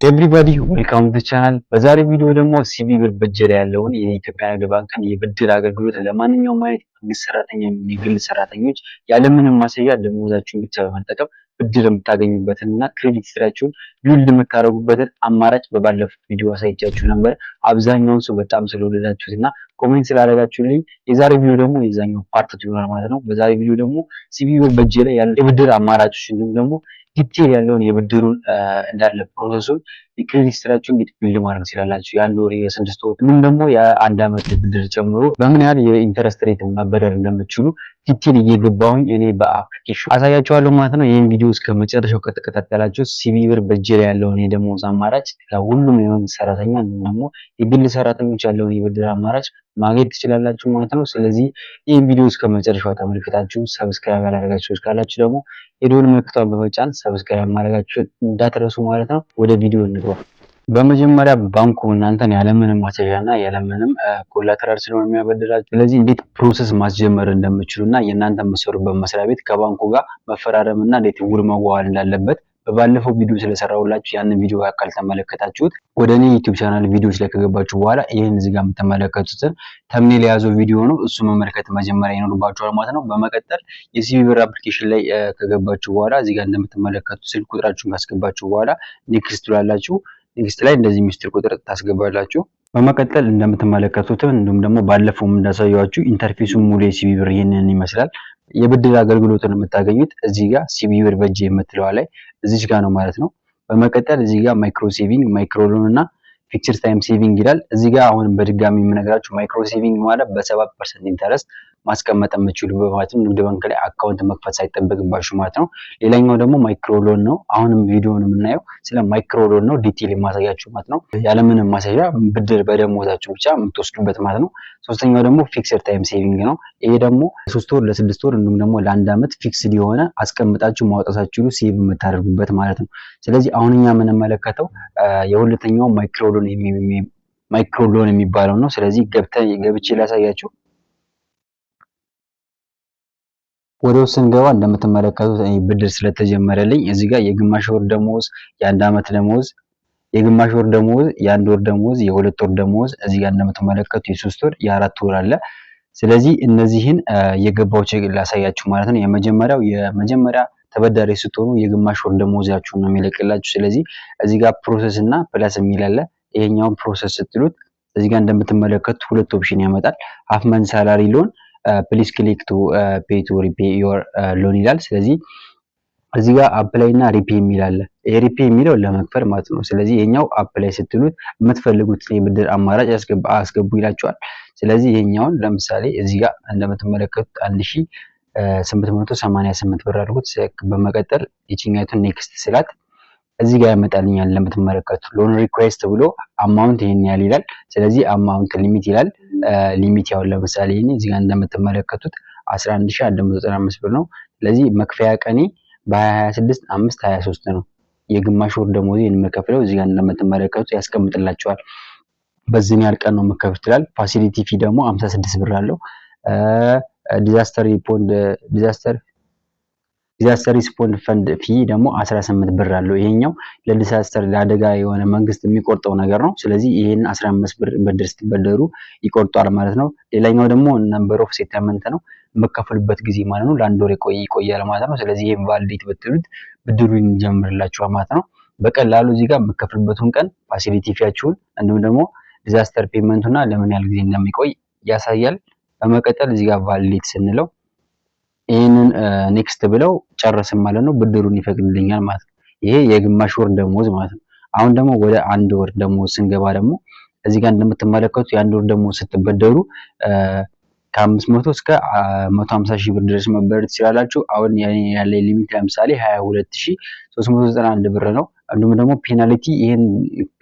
ኤቭሪባዲ ዌልካም ቱ ቻናል። በዛሬ ቪዲዮ ደግሞ ሲቢ ብር በጀር ያለውን የኢትዮጵያ ንግድ ባንክን የብድር አገልግሎት ለማንኛውም አይነት መንግስት ሰራተኛ የግል ሰራተኞች ያለምንም ማስያዣ ደሞዛችሁን ብቻ በመጠቀም ብድር የምታገኙበትንና ክሬዲት ሂስትሪያችሁን ቢውልድ የምታደርጉበትን አማራጭ በባለፉት ቪዲዮ አሳይቻችሁ ነበር። አብዛኛውን ሰው በጣም ስለወደዳችሁትና ኮሜንት ስላደረጋችሁልኝ የዛሬ ቪዲዮ ደግሞ የዛኛው ፓርት ይሆናል ማለት ነው። በዛሬ ቪዲዮ ደግሞ ሲቢ ብር በጀር ላይ ያለ የብድር አማራጮች እንዲሁም ደግሞ ዲቴል ያለውን የብድሩን እንዳለ ፕሮሰሱን የክሬዲት ሂስትሪያችሁን እንዴት ቢልድ ማድረግ ትችላላችሁ፣ የአንድ ወር የስድስት ወር እንዲሁም ደግሞ የአንድ ዓመት ብድር ጨምሮ በምን ያህል የኢንተረስት ሬት መበደር እንደምትችሉ ዲቴል እየገባሁኝ እኔ በአፕሊኬሽን አሳያችኋለሁ ማለት ነው። ይህን ቪዲዮ እስከ መጨረሻው ከተከታተላችሁ ሲቢ ብር በጀር ያለውን የደሞዝ አማራጭ ለሁሉም የመንግስት ሰራተኛ እንዲሁም ደግሞ የግል ሰራተኞች ያለውን የብድር አማራጭ ማግኘት ትችላላችሁ ማለት ነው። ስለዚህ ይህን ቪዲዮ እስከ መጨረሻው ተመልክታችሁ ሰብስክራይብ ያላደረጋችሁ ሰዎች ካላችሁ ደግሞ የደወል ምልክቷን በመጫን ሰብስክራይብ ማድረጋችሁ እንዳትረሱ ማለት ነው። ወደ ቪዲዮ እንግባ። በመጀመሪያ ባንኩ እናንተን ያለምንም ማስያዣና ያለምንም ኮላተራል ስለሆነ የሚያበድራችሁ፣ ስለዚህ እንዴት ፕሮሰስ ማስጀመር እንደምትችሉና የእናንተ የምትሰሩበት መስሪያ ቤት ከባንኩ ጋር መፈራረምና እንዴት ውል መዋዋል እንዳለበት በባለፈው ቪዲዮ ስለሰራሁላችሁ ያንን ቪዲዮ ካልተመለከታችሁት ወደ እኔ ዩቲዩብ ቻናል ቪዲዮዎች ላይ ከገባችሁ በኋላ ይህን እዚህ ጋር የምትመለከቱትን ተምኔል የያዘው ቪዲዮ ነው። እሱ መመልከት መጀመሪያ ይኖርባችኋል ማለት ነው። በመቀጠል የሲቢ ብር አፕሊኬሽን ላይ ከገባችሁ በኋላ እዚህ ጋር እንደምትመለከቱት ስልክ ቁጥራችሁን ካስገባችሁ በኋላ ኔክስት ትላላችሁ። ኔክስት ላይ እንደዚህ ሚስጥር ቁጥር ታስገባላችሁ። በመቀጠል እንደምትመለከቱት እንዲሁም ደግሞ ባለፈውም እንዳሳያችሁ ኢንተርፌሱን ሙሉ የሲቢ ብር ይህንን ይመስላል። የብድር አገልግሎትን የምታገኙት እዚህ ጋር ሲቢ ብር በጄ የምትለዋ ላይ እዚች ጋር ነው ማለት ነው። በመቀጠል እዚህ ጋር ማይክሮ ሴቪንግ፣ ማይክሮ ሎን እና ፊክስድ ታይም ሴቪንግ ይላል። እዚህ ጋር አሁን በድጋሚ የምነግራችሁ ማይክሮ ሴቪንግ ማለት በ7% ኢንተረስት ማስቀመጥ የምትችሉ ማለት ነው። ንግድ ባንክ ላይ አካውንት መክፈት ሳይጠበቅባችሁ ማለት ነው። ሌላኛው ደግሞ ማይክሮ ሎን ነው። አሁንም ቪዲዮውን የምናየው ስለ ማይክሮ ሎን ነው፣ ዲቴል የማሳያችሁ ማለት ነው። ያለምንም ማስያዣ ብድር በደሞዛችሁ ብቻ የምትወስዱበት ማለት ነው። ሶስተኛው ደግሞ ፊክስድ ታይም ሴቪንግ ነው። ይሄ ደግሞ ለ3 ወር ለ6 ወር እንዲሁም ደግሞ ለ1 ዓመት ፊክስድ የሆነ አስቀምጣችሁ ማውጣታችሁ ሴቭ የምታደርጉበት ማለት ነው። ስለዚህ አሁን እኛ የምንመለከተው የሁለተኛው ማይክሮ ሎን የሚባለው ነው። ስለዚህ ገብቼ ላሳያችሁ። ወደ ውስጥ ስንገባ እንደምትመለከቱት እኔ ብድር ስለተጀመረልኝ እዚህ ጋር የግማሽ ወር ደሞዝ፣ የአንድ ዓመት ደሞዝ፣ የግማሽ ወር ደሞዝ፣ የአንድ ወር ደሞዝ፣ የሁለት ወር ደሞዝ እዚህ ጋር እንደምትመለከቱት የሶስት ወር የአራት ወር አለ። ስለዚህ እነዚህን የገባው ቼክ ላሳያችሁ ማለት ነው። የመጀመሪያ ተበዳሪ ስትሆኑ የግማሽ ወር ደሞዛችሁን ነው የሚለቅላችሁ። ስለዚህ እዚህ ጋር ፕሮሰስ እና ፕላስ የሚል አለ። ይሄኛውን ፕሮሰስ ስትሉት እዚህ ጋር እንደምትመለከቱት ሁለት ኦፕሽን ያመጣል። ሃፍ መንዝ ሳላሪ ሎን ፕሊስ ክሊክ ቱ ፔይ ቱ ሪፔይ ዮር ሎን ይላል። ስለዚህ እዚህ ጋር አፕላይ እና ሪፔይ የሚል አለ። ሪፔይ የሚለው ለመክፈል ማለት ነው። ስለዚህ የኛው አፕላይ ስትሉት የምትፈልጉት የብድር አማራጭ አስገቡ ይላችኋል። ስለዚህ ይሄኛውን ለምሳሌ እዚህ ጋር እንደምትመለከቱት 1888 ብር አድርጉት። በመቀጠል የቺኛቱን ኔክስት ስላት እዚህ ጋር ያመጣልኛል። እንደምትመለከቱት ሎን ሪኩዌስት ብሎ አማውንት ይሄን ያህል ይላል። ስለዚህ አማውንት ሊሚት ይላል። ሊሚት ያው ለምሳሌ ይሄን እዚህ ጋር እንደምትመለከቱት 11195 ብር ነው። ስለዚህ መክፈያ ቀኔ በ26/5/23 ነው። የግማሽ ወር ደሞዝ የምከፍለው እዚህ ጋር እንደምትመለከቱት ያስቀምጥላችኋል። በዚህን ያህል ቀን ነው የምከፍት ይላል። ፋሲሊቲ ፊ ደግሞ 56 ብር አለው። ዲዛስተር ሪስፖንድ ፈንድ ፊ ደግሞ 18 ብር አለው። ይሄኛው ለዲዛስተር ለአደጋ የሆነ መንግስት የሚቆርጠው ነገር ነው። ስለዚህ ይሄን 15 ብር ብድር ስትበደሩ ይቆርጧል ማለት ነው። ሌላኛው ደግሞ ነምበር ኦፍ ሴትልመንት ነው፣ የምከፍሉበት ጊዜ ማለት ነው። ለአንድ ወር ይቆያል ማለት ነው። ስለዚህ ይሄን ቫሊዴት ብትሉት ብድሩን ይጀምርላችኋል ማለት ነው። በቀላሉ እዚህ ጋር የምከፍሉበትን ቀን፣ ፋሲሊቲ ፊያችሁን እንዲሁም ደግሞ ዲዛስተር ፔመንቱና ለምን ያህል ጊዜ እንደሚቆይ ያሳያል። በመቀጠል እዚህ ጋር ቫሊዴት ስንለው ይህንን ኔክስት ብለው ጨረስን ማለት ነው። ብድሩን ይፈቅድልኛል ማለት ነው። ይሄ የግማሽ ወር ደሞዝ ማለት ነው። አሁን ደግሞ ወደ አንድ ወር ደሞዝ ስንገባ ደግሞ እዚህ ጋር እንደምትመለከቱት የአንድ ወር ደሞዝ ስትበደሩ ከ500 እስከ 150 ሺህ ብር ድረስ መበደር ትችላላችሁ። አሁን ያለ ሊሚት ለምሳሌ 22391 ብር ነው። እንዲሁም ደግሞ ፔናልቲ ይሄን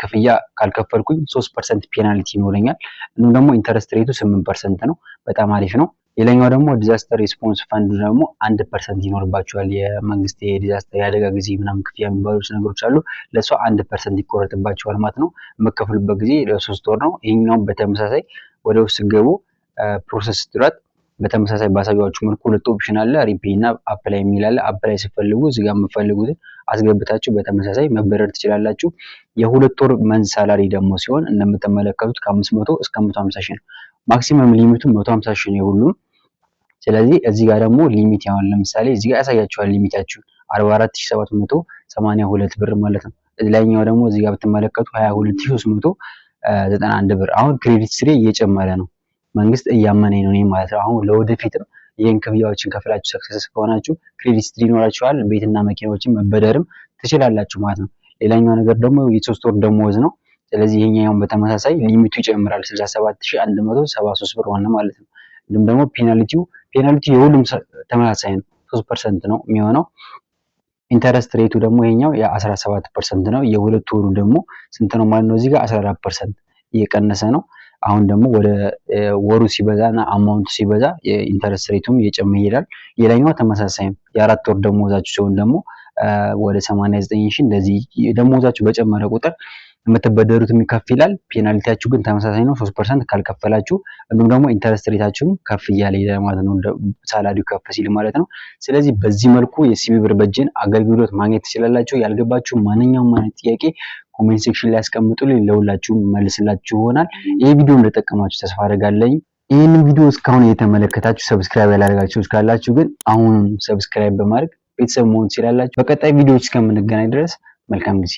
ክፍያ ካልከፈልኩኝ 3% ፔናልቲ ይኖረኛል። እንዲሁም ደግሞ ኢንተረስት ሬቱ 8% ነው። በጣም አሪፍ ነው። ሌላኛው ደግሞ ዲዛስተር ሪስፖንስ ፈንድ ደግሞ 1% ይኖርባቸዋል። የመንግስት የዲዛስተር የአደጋ ጊዜ ምናምን ክፍያ የሚባሉት ነገሮች አሉ። ለሷ 1% ይቆረጥባቸዋል ማለት ነው። የምከፍሉበት ጊዜ ለ3 ወር ነው። ይሄኛው በተመሳሳይ ወደ ውስጥ ገቡ ፕሮሰስ ስትሏት በተመሳሳይ ባሳያችሁ መልኩ ሁለት ኦፕሽን አለ፣ ሪፔይ እና አፕላይ የሚል አለ። አፕላይ ስትፈልጉ እዚህ ጋር የምትፈልጉትን አስገብታችሁ በተመሳሳይ መበደር ትችላላችሁ። የሁለት ወር መንዝ ሳላሪ ደግሞ ሲሆን እንደምትመለከቱት ከ500 እስከ 150 ሺህ ነው። ማክሲመም ሊሚቱ 150 ሺህ ነው የሁሉም። ስለዚህ እዚህ ጋር ደግሞ ሊሚት ያውን ለምሳሌ እዚህ ጋር ያሳያችኋል ሊሚታችሁ 44782 ብር ማለት ነው። ላይኛው ደግሞ እዚህ ጋር ብትመለከቱ 22391 ብር። አሁን ክሬዲት ስሬ እየጨመረ ነው፣ መንግስት እያመነኝ ነው ማለት ነው። አሁን ለወደፊትም ይህን ክፍያዎችን ከፍላችሁ ሰክሰስ ከሆናችሁ ክሬዲት ስትሪ ይኖራችኋል፣ ቤትና መኪናዎችን መበደርም ትችላላችሁ ማለት ነው። ሌላኛው ነገር ደግሞ የሶስት ወር ደሞዝ ነው። ስለዚህ ይሄኛውን በተመሳሳይ ሊሚቱ ይጨምራል 67173 ብር ሆነ ማለት ነው። እንዲሁም ደግሞ ፔናልቲው የሁሉም ተመሳሳይ ነው 3% ነው የሚሆነው። ኢንተረስት ሬቱ ደግሞ ይሄኛው የ17% ነው። የሁለት ወሩ ደግሞ ስንት ነው ማለት ነው? እዚህ ጋር 14% እየቀነሰ ነው። አሁን ደግሞ ወደ ወሩ ሲበዛና አማውንቱ ሲበዛ የኢንተረስት ሬቱም እየጨመረ ይሄዳል። ሌላኛው ተመሳሳይ ነው። የአራት ወር ደሞዛችሁ ሲሆን ደግሞ ወደ 89 ሺህ እንደዚህ ደሞዛችሁ በጨመረ ቁጥር የምትበደሩትም ከፍ ይላል። ፔናልቲያችሁ ግን ተመሳሳይ ነው 3% ካልከፈላችሁ። እንዲሁም ደግሞ ኢንተረስት ሬታችሁም ከፍ እያለ ይሄዳል ማለት ነው፣ ሳላሪው ከፍ ሲል ማለት ነው። ስለዚህ በዚህ መልኩ የሲቢ ብር በእጅን አገልግሎት ማግኘት ትችላላችሁ። ያልገባችሁ ማንኛውም አይነት ጥያቄ ኮሜንት ሴክሽን ላይ አስቀምጡልኝ፣ ለሁላችሁም መልስላችሁ ይሆናል። ይህ ቪዲዮ እንደጠቀማችሁ ተስፋ አደርጋለሁ። ይህንን ቪዲዮ እስካሁን እየተመለከታችሁ ሰብስክራይብ ያላደረጋችሁ ካላችሁ ግን አሁን ሰብስክራይብ በማድረግ ቤተሰብ መሆን ትችላላችሁ። በቀጣይ ቪዲዮዎች እስከምንገናኝ ድረስ መልካም ጊዜ